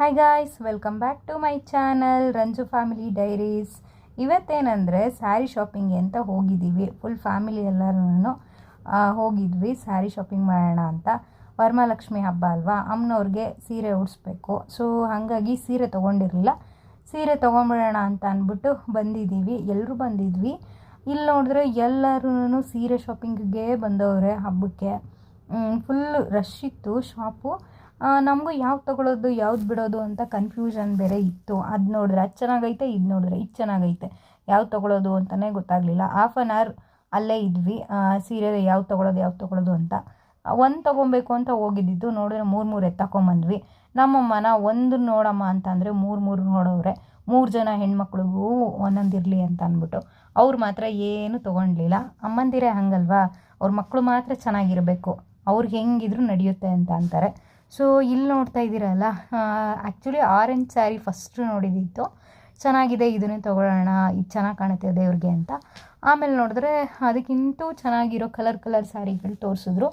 Hi guys, welcome back to my channel Ranju family diaries. ಇವತ್ತೇನೆಂದರೆ ಸ್ಯಾರಿ ಶಾಪಿಂಗ್ಗೆ ಅಂತ ಹೋಗಿದ್ದೀವಿ. ಫುಲ್ ಫ್ಯಾಮಿಲಿ ಎಲ್ಲರೂ ಹೋಗಿದ್ವಿ ಸ್ಯಾರಿ ಶಾಪಿಂಗ್ ಮಾಡೋಣ ಅಂತ. ವರಮಹಾಲಕ್ಷ್ಮಿ ಹಬ್ಬ ಅಲ್ವಾ, ಅಮ್ಮನವ್ರಿಗೆ ಸೀರೆ ಉಡಿಸ್ಬೇಕು. ಸೊ ಹಾಗಾಗಿ ಸೀರೆ ತೊಗೊಂಡಿರಲಿಲ್ಲ, ಸೀರೆ ತೊಗೊಂಬಿಡೋಣ ಅಂತ ಅಂದ್ಬಿಟ್ಟು ಬಂದಿದ್ದೀವಿ. ಎಲ್ಲರೂ ಬಂದಿದ್ವಿ. ಇಲ್ಲಿ ನೋಡಿದ್ರೆ ಎಲ್ಲರೂ ಸೀರೆ ಶಾಪಿಂಗಿಗೆ ಬಂದವ್ರೆ ಹಬ್ಬಕ್ಕೆ. ಫುಲ್ ರಶ್ ಇತ್ತು ಶಾಪು. ನಮಗೂ ಯಾವ್ದು ತೊಗೊಳೋದು ಯಾವ್ದು ಬಿಡೋದು ಅಂತ ಕನ್ಫ್ಯೂಷನ್ ಬೇರೆ ಇತ್ತು. ಅದು ನೋಡಿದ್ರೆ ಅದು ಚೆನ್ನಾಗೈತೆ, ಇದು ನೋಡಿದ್ರೆ ಇದು ಚೆನ್ನಾಗೈತೆ, ಯಾವ್ದು ತೊಗೊಳೋದು ಅಂತಲೇ ಗೊತ್ತಾಗಲಿಲ್ಲ. ಹಾಫ್ ಆನ್ ಅವರ್ ಅಲ್ಲೇ ಇದ್ವಿ ಸೀರೆ ಯಾವ್ದು ತೊಗೊಳೋದು ಅಂತ. ಒಂದು ತೊಗೊಬೇಕು ಅಂತ ಹೋಗಿದ್ದಿದ್ದು, ನೋಡಿದ್ರೆ ಮೂರು ಎತ್ತಾಕೊಂಬಂದ್ವಿ. ನಮ್ಮಮ್ಮನ ಒಂದು ನೋಡಮ್ಮ ಅಂತ ಅಂದರೆ ಮೂರು ನೋಡೋರೆ. 3 ಜನ ಹೆಣ್ಮಕ್ಳಿಗೂ ಒಂದೊಂದಿರಲಿ ಅಂತ ಅಂದ್ಬಿಟ್ಟು ಅವ್ರು ಮಾತ್ರ ಏನು ತೊಗೊಳ್ಲಿಲ್ಲ. ಅಮ್ಮಂದಿರೇ ಹಂಗಲ್ವಾ, ಅವ್ರ ಮಕ್ಕಳು ಮಾತ್ರ ಚೆನ್ನಾಗಿರಬೇಕು, ಅವ್ರಿಗೆ ಹೆಂಗಿದ್ರು ನಡೆಯುತ್ತೆ ಅಂತ ಅಂತಾರೆ. ಸೊ ಇಲ್ಲಿ ನೋಡ್ತಾ ಇದ್ದೀರಲ್ಲ, ಆ್ಯಕ್ಚುಲಿ ಆರೆಂಜ್ ಸ್ಯಾರಿ ಫಸ್ಟ್ ನೋಡಿದ್ದಿತ್ತು. ಚೆನ್ನಾಗಿದೆ, ಇದನ್ನೇ ತೊಗೊಳ್ಳೋಣ, ಇದು ಚೆನ್ನಾಗಿ ಕಾಣುತ್ತೆ ದೇವ್ರಿಗೆ ಅಂತ. ಆಮೇಲೆ ನೋಡಿದ್ರೆ ಅದಕ್ಕಿಂತೂ ಚೆನ್ನಾಗಿರೋ ಕಲರ್ ಸ್ಯಾರಿಗಳು ತೋರಿಸಿದ್ರು,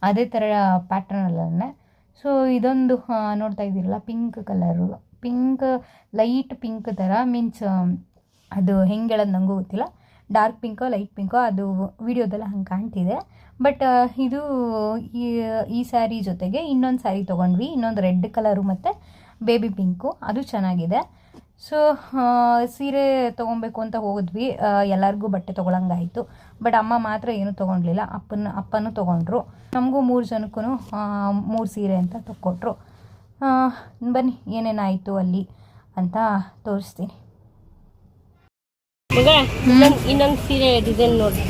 ಅದೇ ಥರ ಪ್ಯಾಟ್ರನಲ್ಲೇ. ಸೊ ಇದೊಂದು ನೋಡ್ತಾ ಇದ್ದೀರಲ್ಲ, ಪಿಂಕ್ ಕಲರು, ಲೈಟ್ ಪಿಂಕ್ ಥರ, ಮೀನ್ಸ್ ಅದು ಹೆಂಗೆ ಹೇಳೋದು ನನಗೂ ಗೊತ್ತಿಲ್ಲ. ಡಾರ್ಕ್ ಪಿಂಕೋ ಲೈಟ್ ಪಿಂಕೋ ಅದು ವಿಡಿಯೋದೆಲ್ಲ ಹಂಗೆ ಕಾಣ್ತಿದೆ. ಬಟ್ ಇದು ಈ ಸ್ಯಾರಿ ಜೊತೆಗೆ ಇನ್ನೊಂದು ಸ್ಯಾರಿ ತೊಗೊಂಡ್ವಿ, ಇನ್ನೊಂದು ರೆಡ್ ಕಲರು ಮತ್ತು ಬೇಬಿ ಪಿಂಕು, ಅದು ಚೆನ್ನಾಗಿದೆ. ಸೊ ಸೀರೆ ತೊಗೊಬೇಕು ಅಂತ ಹೋಗಿದ್ವಿ, ಎಲ್ಲರಿಗೂ ಬಟ್ಟೆ ತೊಗೊಳಂಗಾಯಿತು. ಬಟ್ ಅಮ್ಮ ಮಾತ್ರ ಏನೂ ತೊಗೊಳ್ಲಿಲ್ಲ, ಅಪ್ಪನೂ ತೊಗೊಂಡ್ರು. ನಮಗೂ 3 ಜನಕ್ಕೂ 3 ಸೀರೆ ಅಂತ ತೊಗೊಟ್ರು. ಬನ್ನಿ ಏನೇನಾಯಿತು ಅಲ್ಲಿ ಅಂತ ತೋರಿಸ್ತೀನಿ. ಇನ್ನೊಂದು ಸೀರೆ ಡಿಸೈನ್ ನೋಡಿ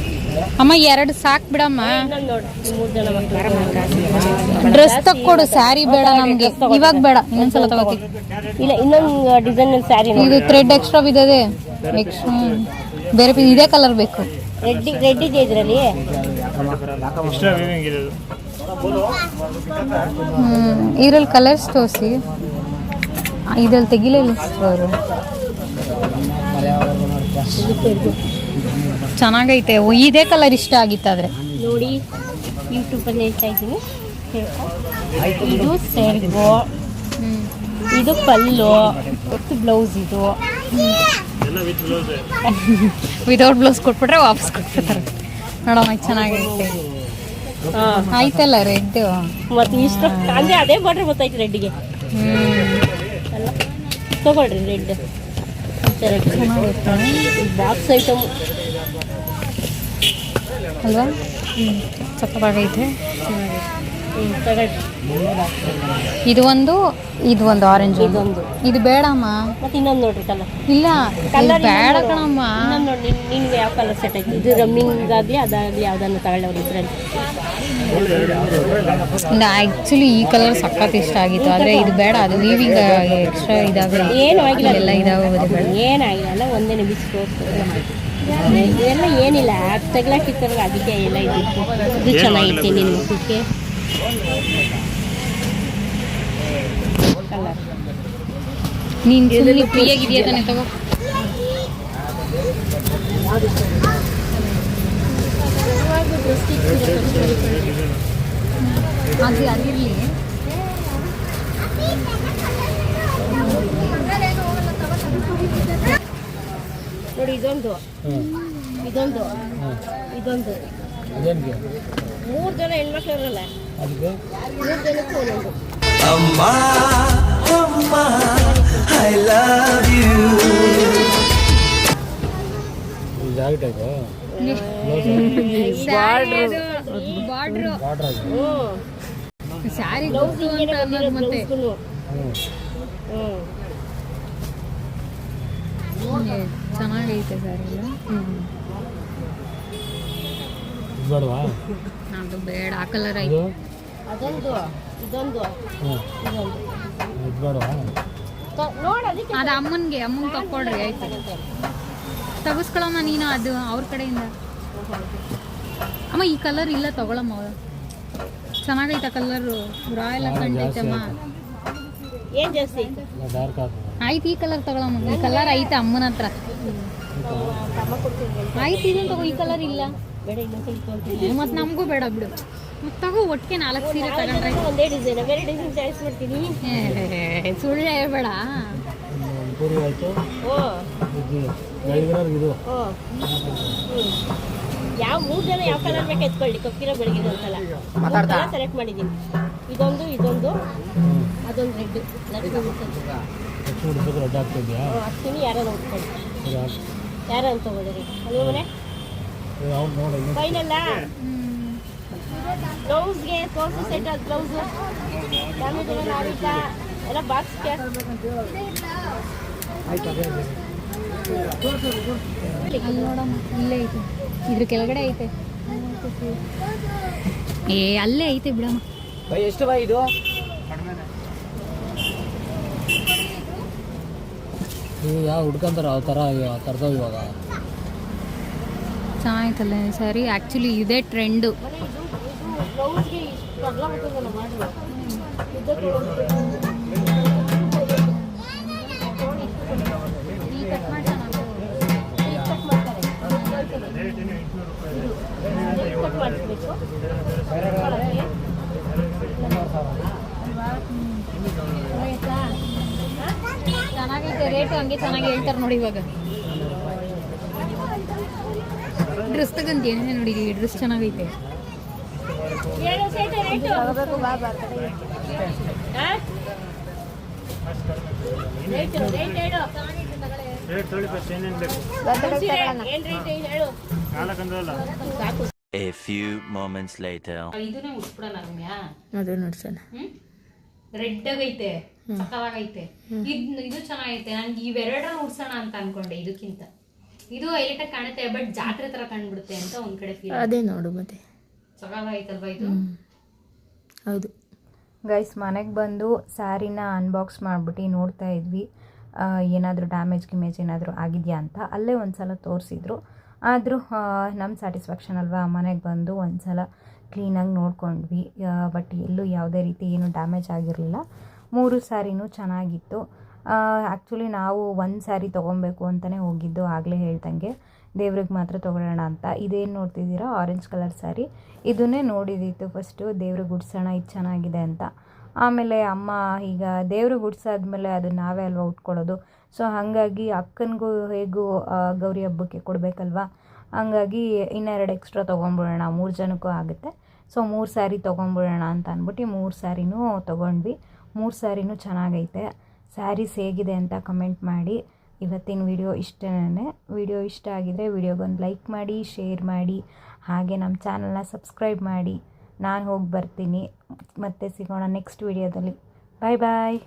ಅಮ್ಮ, 2 ಸಾಕು ಬಿಡಮ್ಮ. ನೋಡಿ 3 ಜನ ಮಕ್ಕಳು ಡ್ರೆಸ್ ತಕ್ಕೊಡು, ಸ್ಯಾರಿ ಬೇಡ ನಮಗೆ ಇವಾಗ, ಬೇಡ ಇನ್ನೊಂದ್ಸಲ ತಗೋತೀವಿ. ಇಲ್ಲ, ಇನ್ನೊಂದು ಡಿಸೈನ್ ಸ್ಯಾರಿ. ಇದು ಥ್ರೆಡ್ ಎಕ್ಸ್ಟ್ರಾ ಬಿದ್ದದೆ, ಬೇರೆ ಇದೇ ಕಲರ್ ಬೇಕು. ರೆಡ್ ಇದೆ ಇದರಲ್ಲಿ. ಇದ್ರಲ್ಲಿ ಕಲರ್ಸ್ ತೋರಿಸಿ, ಇದ್ರಲ್ಲಿ ತೆಗಿಲಿಲ್ಲ ಅವರು. ಚೆನ್ನಾಗೈತೆ, ಇದೇ ಕಲರ್ ಇಷ್ಟ ಆಗಿತ್ತಾದ್ರೆ ನೋಡಿ. ಯೂಟ್ಯೂಬಲ್ಲಿ ಹೇಳ್ತಾ ಇದ್ದೀನಿ, ಇದು ಸೆರಗು, ಇದು ಪಲ್ಲು ಮತ್ತು ಬ್ಲೌಸ್. ಇದು ವಿದೌಟ್ ಬ್ಲೌಸ್ ಕೊಟ್ಬಿಟ್ರೆ ವಾಪಸ್ ಕೊಟ್ಬಿಡ್ತಾರೆ. ನೋಡಮ್ಮ, ಚೆನ್ನಾಗೈತೆ. ಆಯ್ತಲ್ಲ ರೆಡ್, ಮತ್ತು ಇಷ್ಟು ಅಂದರೆ ಅದೇ ಬಾರ್ಡ್ರ್ ಗೊತ್ತಾಯ್ತು ರೆಡ್ಗೆ. ಅಲ್ಲ ತಗೊಳ್ರಿ, ರೆಡ್ ಬಾಕ್ಸ್ ಐಟಮ್ ಅಲ್ವಾ, ಸಕ್ಕತ್ತಾಗೈತೆ. ಇದು ಒಂದು ಆರೆಂಜ್, ಇದು ಬೇಡಮ್ಮ. ಮತ್ತೆ ಇನ್ನೊಂದು ನೋಡ್ರಿ ಕಲರ್ ಬೇಡ ಕಣಮ್ಮ. ಇನ್ನೊಂದು ನೋಡಿ, ನಿನ್ಗೆ ಯಾವ ಕಲರ್ ಸೆಟ್ ಆಯ್ತು? ಇದು ರಮ್ಮಿಂಗ್ ಆಗಲಿ ಅದಾಗಲಿ ಯಾವ್ದನ್ನು ತಗೊಳ್ಳೋರು ಇದ್ರಲ್ಲಿ. ಆ್ಯಕ್ಚುಲಿ ಈ ಕಲರ್ ಸಖತ್ ಇಷ್ಟ ಆಗಿತ್ತು, ಆದರೆ ಇದು ಬೇಡ, ಅದು ವೀವಿಂಗ್ ಎಕ್ಸ್ಟ್ರಾ ಇದಾವೆ. ಏನು ಆಗಿಲ್ಲ, ಎಲ್ಲ ಇದಾಗೋದು ಬೇಡ. ಏನಾಗಿಲ್ಲ, ಒಂದೇ ಬಿಸ್ಕೋಸ್ಕರ ಇದೆಲ್ಲ ಏನಿಲ್ಲ. ತಗ್ಲಾಕಿತ್ತಲ್ಲ, ಅದಕ್ಕೆ ಎಲ್ಲ ಇದ್ದಿತ್ತು. ಇದು ಚೆನ್ನಾಗಿತ್ತು ನಿನ್ನ ಮಕ್ಕಳಿಗೆ ಕಲರ್. ನೀನು ಫ್ರೀಯಾಗಿದೆಯಾ ತಾನೆ, ತಗೋ. ಅದು ಅದಿರಲಿ. ನೋಡಿ, ಇದೊಂದು 3 ಜನ ಹೆಣ್ಮಕ್ಳು ಇರಲ್ಲ, 3 ಜನಕ್ಕೂ ಒಂದೊಂದು. ಸ್ಯಾರಿ ಚೆನ್ನಾಗೈತೆ ಸ್ಯಾರಿ ಎಲ್ಲ. ಅದು ಬೇಡ, ಆ ಕಲರ್ ಆಯ್ತು. ಇದೊಂದು ಅದು ಅಮ್ಮನಿಗೆ ತಕ್ಕೊಡ್ರಿ, ಆಯ್ತು ತಗಸ್ಕೊಳಮ್ಮ ನೀನು, ಅದು ಅವ್ರ ಕಡೆಯಿಂದ. ಅಮ್ಮ ಈ ಕಲರ್ ಇಲ್ಲ, ತಗೊಳಮ್ಮ. ಚೆನ್ನಾಗೈತೆ ಕಲರು, ರಾಯಲ್ ಕಂಡೈತಮ್ಮ. ಏನು ಜಾಸ್ತಿ ಆಯ್ತು, ಈ ಕಲರ್ ತಗೊಳಮ್ಮ. ಈ ಕಲರ್ ಐತೆ ಅಮ್ಮನ ಹತ್ರ. ಆಯ್ತು, ಇದನ್ನು ತಗೋ, ಈ ಕಲರ್ ಇಲ್ಲ. ಬೇಡ, ಇನ್ನೊಂದು ಮತ್ತು ನಮಗೂ ಬೇಡ ಬಿಡು. ತಗೋ ಒಟ್ಟಿಗೆ 4 ಸೀರೆ ತಗೊಂಡ್ರೆ ಒಂದೇ ಡಿಸೈನ್ ಬೇರೆ ಡಿಸೈನ್ ಚಾಯ್ಸ್ ಮಾಡ್ತೀನಿ. ಸುಳ್ಳು ಹೇಳ್ಬೇಡ. ಪೂರಿ ಆಯಿತು, ಓ ಇದು ಓ ಯಾವ 3 ಜನ ಯಾವ ಕಲರ್ ಬೇಕು ಎತ್ಕೊಳ್ಳಿ. ಕಪ್ಪಿರೋ ಬೆಳಗ್ಗೆ ಒಂದ್ಸಲ ಸೆಲೆಕ್ಟ್ ಮಾಡಿದ್ದೀನಿ. ಇದೊಂದು ಅದೊಂದು ರೆಡ್ ರೆಡ್ ಆಗ್ತಿದ್ಯಾ? ಹಾಕ್ತೀನಿ. ಯಾರೋ ನೋಡ್ಕೊಳ್ಳಿ, ಯಾರೋ ಅಂತ ತಗೊಳ್ಳಿರಿ. ಅಲ್ವ ಮನೆ ಫೈನಲ್ಲ. ಬ್ಲೌಸ್ಗೆ ತೋರಿಸು ಸೆಟ್ ಅದು ಬ್ಲೌಸು ಡ್ಯಾಮೇಜ್ ಎಲ್ಲ ನಾವಿಲ್ಲ ಎಲ್ಲ ಬಾಕ್ಸ್ಗೆ ನೋಡಮ್ಮ, ಇಲ್ಲೇ ಐತೆ, ಇದ್ರ ಕೆಳಗಡೆ ಐತೆ. ಅಲ್ಲೇ ಐತೆ ಬಿಡಮ್ಮ. ಎಷ್ಟು ಬೈ ಇದು? ಯಾವ ಹುಡ್ಕಂತಾರ ಆ ಥರ ತರ್ತಾವ ಇವಾಗ. ಚೆನ್ನಾಗಿತ್ತಲ್ಲ ಸ್ಯಾರಿ. ಆ್ಯಕ್ಚುಲಿ ಇದೇ ಟ್ರೆಂಡು. ಬ್ಲೌಸ್ಗೆ ಇಷ್ಟು ಅಗಲ ಬರ್ತದಲ್ಲ ಮಾಡಿ ಕಟ್ ಮಾಡಿಸ್ಬೇಕು. ಚೆನ್ನಾಗೈತೆ, ರೇಟು ಹಂಗೆ ಚೆನ್ನಾಗಿ ಹೇಳ್ತಾರೆ ನೋಡಿ. ಇವಾಗ ಡ್ರೆಸ್ ತಗಂತೀನಿ ನೋಡಿ, ಡ್ರೆಸ್ ಚೆನ್ನಾಗೈತೆ. ಹೇಳು ಸೈಟ್ ರೇಟು ರೇಟ್ ಹೇಳು. ಏನ್ ರೇಟ್ ಹೇಳು. ಸಾಕು. A few moments later. ಇದನ್ನೇ ಉಟ್ಬಿಡೋಣ ರಮ್ಯ. ಅದು ನೋಡ್ಸೋಣ. ರೆಡ್ ಆಗೈತೆ, ಸಕ್ಕತ್ತಾಗೈತೆ. ಇದು ಚೆನ್ನಾಗೈತೆ. ನಂಗೆ ಇವೆರಡನ್ನ ಉಡ್ಸೋಣ ಅಂತ ಅನ್ಕೊಂಡೆ. ಇದಕ್ಕಿಂತ ಇದು ಹೈಲೈಟ್ ಆಗಿ ಕಾಣುತ್ತೆ, ಬಟ್ ಜಾತ್ರೆ ತರ ಕಂಡ್ಬಿಡುತ್ತೆ ಅಂತ ಒಂದ್ ಕಡೆ ಫೀಲ್. ಅದೇ ನೋಡು ಮತ್ತೆ ಸಕ್ಕತ್ತಾಗೈತಲ್ವಾ ಇದು? ಹೌದು ಗೈಸ್, ಮನೆಗೆ ಬಂದು ಸ್ಯಾರಿನ ಅನ್ಬಾಕ್ಸ್ ಮಾಡಿಬಿಟ್ಟು ನೋಡ್ತಾ ಇದ್ವಿ, ಏನಾದರೂ ಡ್ಯಾಮೇಜ್ ಗಿಮೇಜ್ ಏನಾದರೂ ಆಗಿದೆಯಾ ಅಂತ. ಅಲ್ಲೇ ಒಂದು ಸಲ ತೋರಿಸಿದ್ರು. ಆದರೂ ನಮ್ಮ ಸ್ಯಾಟಿಸ್ಫ್ಯಾಕ್ಷನ್ ಅಲ್ವಾ, ಮನೆಗೆ ಬಂದು ಒಂದು ಸಲ ಕ್ಲೀನಾಗಿ ನೋಡ್ಕೊಂಡ್ವಿ. ಬಟ್ ಎಲ್ಲೂ ಯಾವುದೇ ರೀತಿ ಏನು ಡ್ಯಾಮೇಜ್ ಆಗಿರಲಿಲ್ಲ. 3 ಸ್ಯಾರಿನೂ ಚೆನ್ನಾಗಿತ್ತು. ಆ್ಯಕ್ಚುಲಿ ನಾವು ಒಂದು ಸ್ಯಾರಿ ತೊಗೊಬೇಕು ಅಂತಲೇ ಹೋಗಿದ್ದು, ಆಗಲೇ ಹೇಳ್ದಂಗೆ ದೇವ್ರಿಗೆ ಮಾತ್ರ ತೊಗೊಳ್ಳೋಣ ಅಂತ. ಇದೇನು ನೋಡ್ತಿದ್ದೀರಾ, ಆರೆಂಜ್ ಕಲರ್ ಸ್ಯಾರಿ, ಇದನ್ನೇ ನೋಡಿದಿತ್ತು ಫಸ್ಟು. ದೇವ್ರಿಗೆ ಉಡ್ಸೋಣ, ಇದು ಚೆನ್ನಾಗಿದೆ ಅಂತ. ಆಮೇಲೆ ಅಮ್ಮ ಈಗ ದೇವ್ರಿಗೆ ಉಡ್ಸಾದ್ಮೇಲೆ ಅದು ನಾವೇ ಅಲ್ವಾ ಉಟ್ಕೊಳ್ಳೋದು. ಸೊ ಹಾಗಾಗಿ ಅಕ್ಕನಿಗೂ ಹೇಗೂ ಗೌರಿ ಹಬ್ಬಕ್ಕೆ ಕೊಡಬೇಕಲ್ವ, ಹಂಗಾಗಿ ಇನ್ನೆರಡು ಎಕ್ಸ್ಟ್ರಾ ತೊಗೊಂಬಿಡೋಣ, 3 ಜನಕ್ಕೂ ಆಗುತ್ತೆ. ಸೊ 3 ಸ್ಯಾರಿ ತೊಗೊಂಬಿಡೋಣ ಅಂತ ಅಂದ್ಬಿಟ್ಟು 3 ಸ್ಯಾರಿನೂ ತೊಗೊಂಡ್ವಿ. 3 ಸ್ಯಾರಿನೂ ಚೆನ್ನಾಗೈತೆ. ಸ್ಯಾರೀಸ್ ಹೇಗಿದೆ ಅಂತ ಕಮೆಂಟ್ ಮಾಡಿ. ಇವತ್ತಿನ ವಿಡಿಯೋ ಇಷ್ಟನೇ. ವಿಡಿಯೋ ಇಷ್ಟ ಆಗಿದರೆ ವಿಡಿಯೋಗೊಂದು ಲೈಕ್ ಮಾಡಿ, ಶೇರ್ ಮಾಡಿ, ಹಾಗೆ ನಮ್ಮ ಚಾನಲ್ನ ಸಬ್ಸ್ಕ್ರೈಬ್ ಮಾಡಿ. ನಾನು ಹೋಗಿ ಬರ್ತೀನಿ, ಮತ್ತೆ ಸಿಗೋಣ ನೆಕ್ಸ್ಟ್ ವಿಡಿಯೋದಲ್ಲಿ. ಬಾಯ್ ಬಾಯ್.